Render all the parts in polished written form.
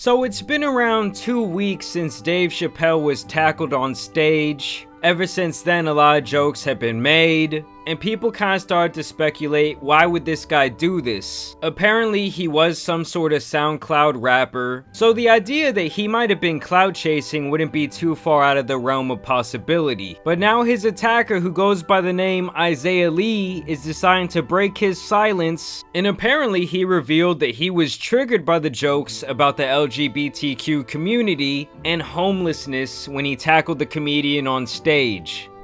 So it's been around 2 weeks since Dave Chappelle was tackled on stage. Ever since then, a lot of jokes have been made, and people kind of started to speculate, why would this guy do this? Apparently, he was some sort of SoundCloud rapper, so the idea that he might have been clout chasing wouldn't be too far out of the realm of possibility. But now his attacker, who goes by the name Isaiah Lee, is deciding to break his silence, and apparently he revealed that he was triggered by the jokes about the LGBTQ community and homelessness when he tackled the comedian on stage.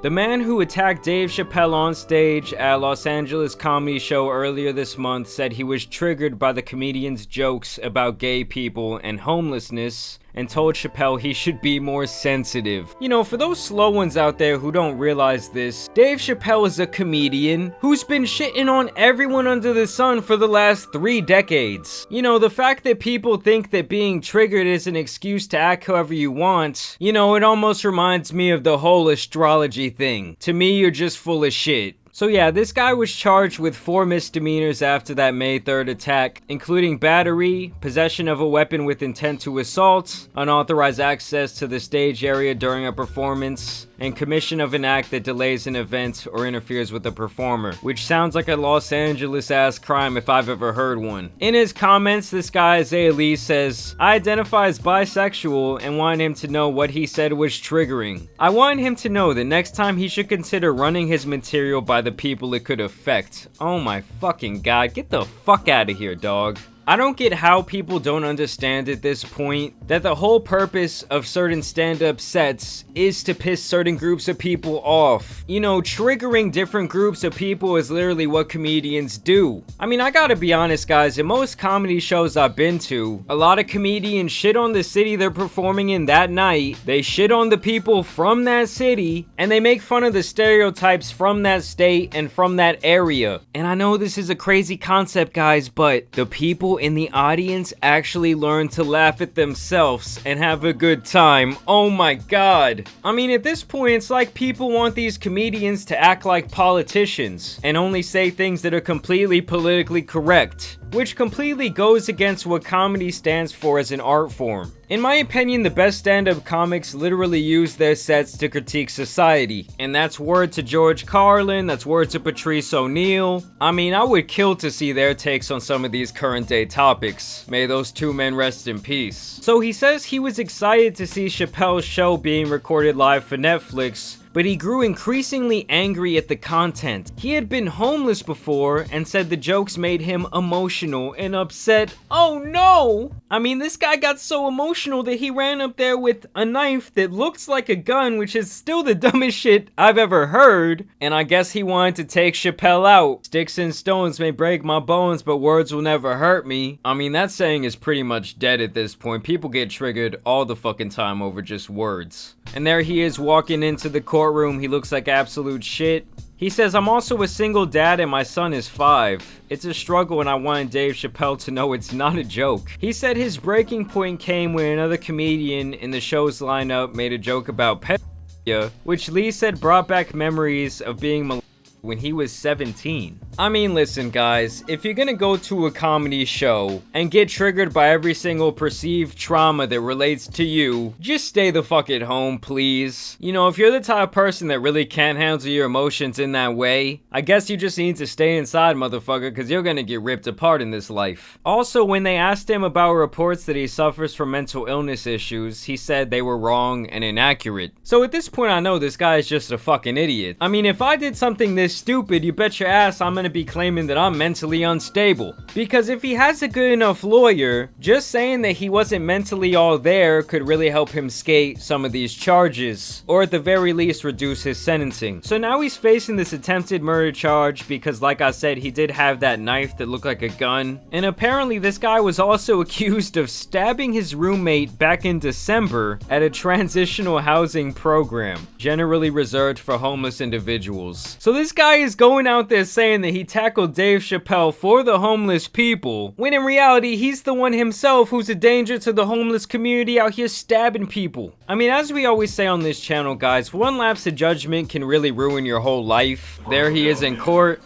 The man who attacked Dave Chappelle on stage at a Los Angeles comedy show earlier this month said he was triggered by the comedian's jokes about gay people and homelessness, and told Chappelle he should be more sensitive. You know, for those slow ones out there who don't realize this, Dave Chappelle is a comedian who's been shitting on everyone under the sun for the last 3 decades. You know, the fact that people think that being triggered is an excuse to act however you want, you know, it almost reminds me of the whole astrology thing. To me, you're just full of shit. So yeah, this guy was charged with 4 misdemeanors after that May 3rd attack, including battery, possession of a weapon with intent to assault, unauthorized access to the stage area during a performance, and commission of an act that delays an event or interferes with the performer, which sounds like a Los Angeles-ass crime if I've ever heard one. In his comments, this guy Isaiah Lee says, "I identify as bisexual and wanted him to know what he said was triggering. I wanted him to know that next time he should consider running his material by the people it could affect." Oh my fucking god, get the fuck out of here, dog. I don't get how people don't understand at this point that the whole purpose of certain stand-up sets is to piss certain groups of people off. You know, triggering different groups of people is literally what comedians do. I mean, I gotta be honest, guys, in most comedy shows I've been to, a lot of comedians shit on the city they're performing in that night, they shit on the people from that city, and they make fun of the stereotypes from that state and from that area. And I know this is a crazy concept, guys, but the people in the audience actually learn to laugh at themselves and have a good time. Oh my god. I mean, at this point, it's like people want these comedians to act like politicians and only say things that are completely politically correct, which completely goes against what comedy stands for as an art form. In my opinion, the best stand-up comics literally use their sets to critique society. And that's word to George Carlin, that's word to Patrice O'Neal. I mean, I would kill to see their takes on some of these current day topics. May those two men rest in peace. So he says he was excited to see Chappelle's show being recorded live for Netflix, but he grew increasingly angry at the content. He had been homeless before and said the jokes made him emotional and upset. Oh no! I mean, this guy got so emotional that he ran up there with a knife that looks like a gun, which is still the dumbest shit I've ever heard. And I guess he wanted to take Chappelle out. Sticks and stones may break my bones, but words will never hurt me. I mean, that saying is pretty much dead at this point. People get triggered all the fucking time over just words. And there he is walking into the courtroom. He looks like absolute shit. He says, "I'm also a single dad and my son is 5. It's a struggle and I wanted Dave Chappelle to know it's not a joke." He said his breaking point came when another comedian in the show's lineup made a joke about pedophilia, which Lee said brought back memories of being molested when he was 17. I mean, listen guys, if you're gonna go to a comedy show and get triggered by every single perceived trauma that relates to you, just stay the fuck at home, please. You know, if you're the type of person that really can't handle your emotions in that way, I guess you just need to stay inside, motherfucker, because you're gonna get ripped apart in this life. Also, when they asked him about reports that he suffers from mental illness issues, he said they were wrong and inaccurate. So at this point, I know this guy is just a fucking idiot. I mean, if I did something this stupid, you bet your ass I'm gonna be claiming that I'm mentally unstable. Because if he has a good enough lawyer, just saying that he wasn't mentally all there could really help him skate some of these charges, or at the very least reduce his sentencing. So now he's facing this attempted murder charge because, like I said, he did have that knife that looked like a gun. And apparently this guy was also accused of stabbing his roommate back in December at a transitional housing program, generally reserved for homeless individuals. So this guy is going out there saying that he tackled Dave Chappelle for the homeless people, when in reality he's the one himself who's a danger to the homeless community out here stabbing people. I mean, as we always say on this channel, guys, one lapse of judgment can really ruin your whole life. There he is in court.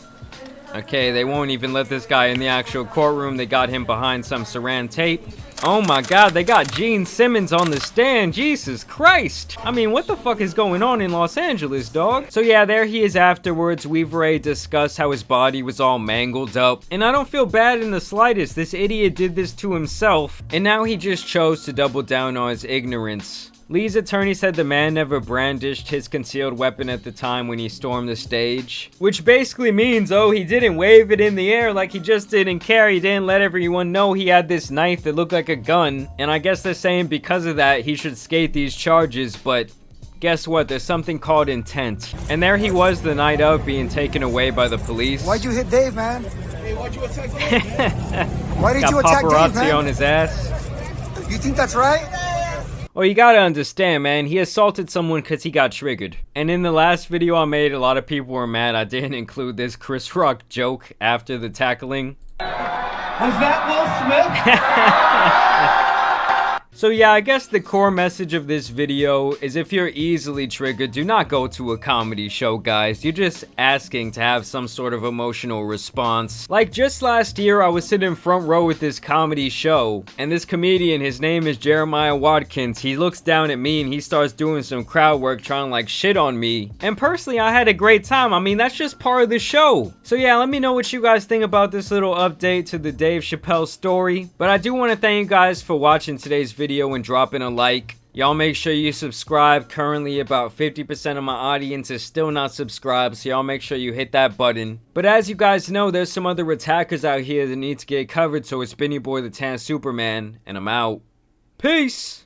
Okay, they won't even let this guy in the actual courtroom. They got him behind some saran tape. Oh my god, they got Gene Simmons on the stand. Jesus Christ. I mean, what the fuck is going on in Los Angeles, dog? So yeah, there he is afterwards. We've already discussed how his body was all mangled up. And I don't feel bad in the slightest. This idiot did this to himself. And now he just chose to double down on his ignorance. Lee's attorney said the man never brandished his concealed weapon at the time when he stormed the stage. Which basically means, oh, he didn't wave it in the air like he just didn't care. He didn't let everyone know he had this knife that looked like a gun. And I guess they're saying because of that, he should skate these charges, but guess what? There's something called intent. And there he was the night of being taken away by the police. Why'd you hit Dave, man? Hey, why'd you attack Dave, man? Why did you attack Dave, man? Got paparazzi on his ass. You think that's right? Well, you gotta understand, man, he assaulted someone because he got triggered. And in the last video I made, a lot of people were mad I didn't include this Chris Rock joke after the tackling. Was that Will Smith? So yeah, I guess the core message of this video is if you're easily triggered, do not go to a comedy show, guys. You're just asking to have some sort of emotional response. Like just last year, I was sitting front row with this comedy show, and this comedian, his name is Jeremiah Watkins, he looks down at me and he starts doing some crowd work trying to like shit on me. And personally, I had a great time. I mean, that's just part of the show. So yeah, let me know what you guys think about this little update to the Dave Chappelle story. But I do want to thank you guys for watching today's video and dropping a like. Y'all make sure you subscribe. Currently about 50% of my audience is still not subscribed, so y'all make sure you hit that button. But as you guys know, there's some other attackers out here that need to get covered, so it's been your boy the Tan Superman, and I'm out. Peace!